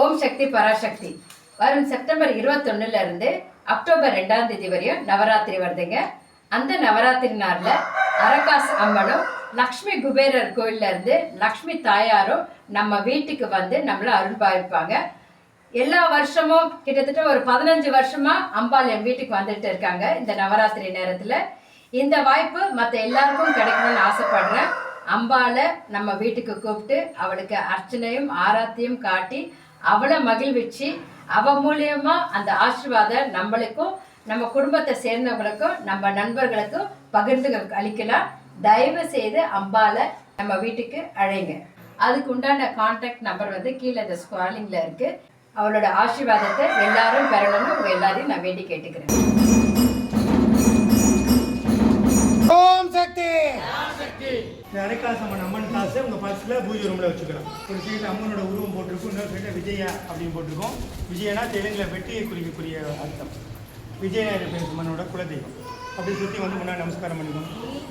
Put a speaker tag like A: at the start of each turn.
A: ஓம் சக்தி பராசக்தி. வரும் செப்டம்பர் 21 இருந்து அக்டோபர் 2ஆம் தேதி வரையும் நவராத்திரி வருதுங்க. அந்த நவராத்திரி நாளில் அரகாஸ் அம்மனும் லக்ஷ்மி குபேரர் கோயில்ல இருந்து லக்ஷ்மி தாயாரும் நம்ம வீட்டுக்கு வந்து நம்மளை அருள் பாவிப்பாங்க. எல்லா வருஷமும் கிட்டத்தட்ட ஒரு 15 வருஷமா அம்பாள் என் வீட்டுக்கு வந்துட்டு இருக்காங்க. இந்த நவராத்திரி நேரத்தில் இந்த வாய்ப்பு மற்ற எல்லாருக்கும் கிடைக்கணும்னு ஆசைப்படுறேன். அம்பாளை நம்ம வீட்டுக்கு கூப்பிட்டு அவளுக்கு அர்ச்சனையும் ஆராத்தியும் காட்டி அவளை மகிழ்விச்சு அவ மூலியமா அந்த ஆசீர்வாதம் நம்மளுக்கும் நம்ம குடும்பத்தை சேர்ந்தவங்களுக்கும் நம்ம நண்பர்களுக்கும் பகிர்ந்து அளிக்கலாம். தயவு செய்து அம்பாளை நம்ம வீட்டுக்கு அழைங்க. அதுக்கு உண்டான கான்டாக்ட் நம்பர் வந்து கீழே இந்த ஸ்க்ராலிங்ல இருக்கு. அவளோட ஆசீர்வாதத்தை எல்லாரும் பெறணும்னு உங்க எல்லாரையும் நான் வேண்டி கேட்டுக்கிறேன்.
B: ஓம் சக்தி. இந்த அரக்காசம்மன் அம்மன் காசை உங்கள் பர்ஸில் பூஜை ரூமில் வச்சுக்கலாம். ஒரு சைடில் அம்மனோட உருவம் போட்டிருக்கும், இன்னொரு சைடில் விஜயா அப்படின்னு போட்டிருக்கோம். விஜயனா தெலுங்கில் வெற்றியை குறிக்கக்கூடிய அர்த்தம். விஜயநாயகர் பெருமனோட குலதெய்வம். அப்படி சுற்றி வந்து முன்னாடி நமஸ்காரம் பண்ணிக்கணும்.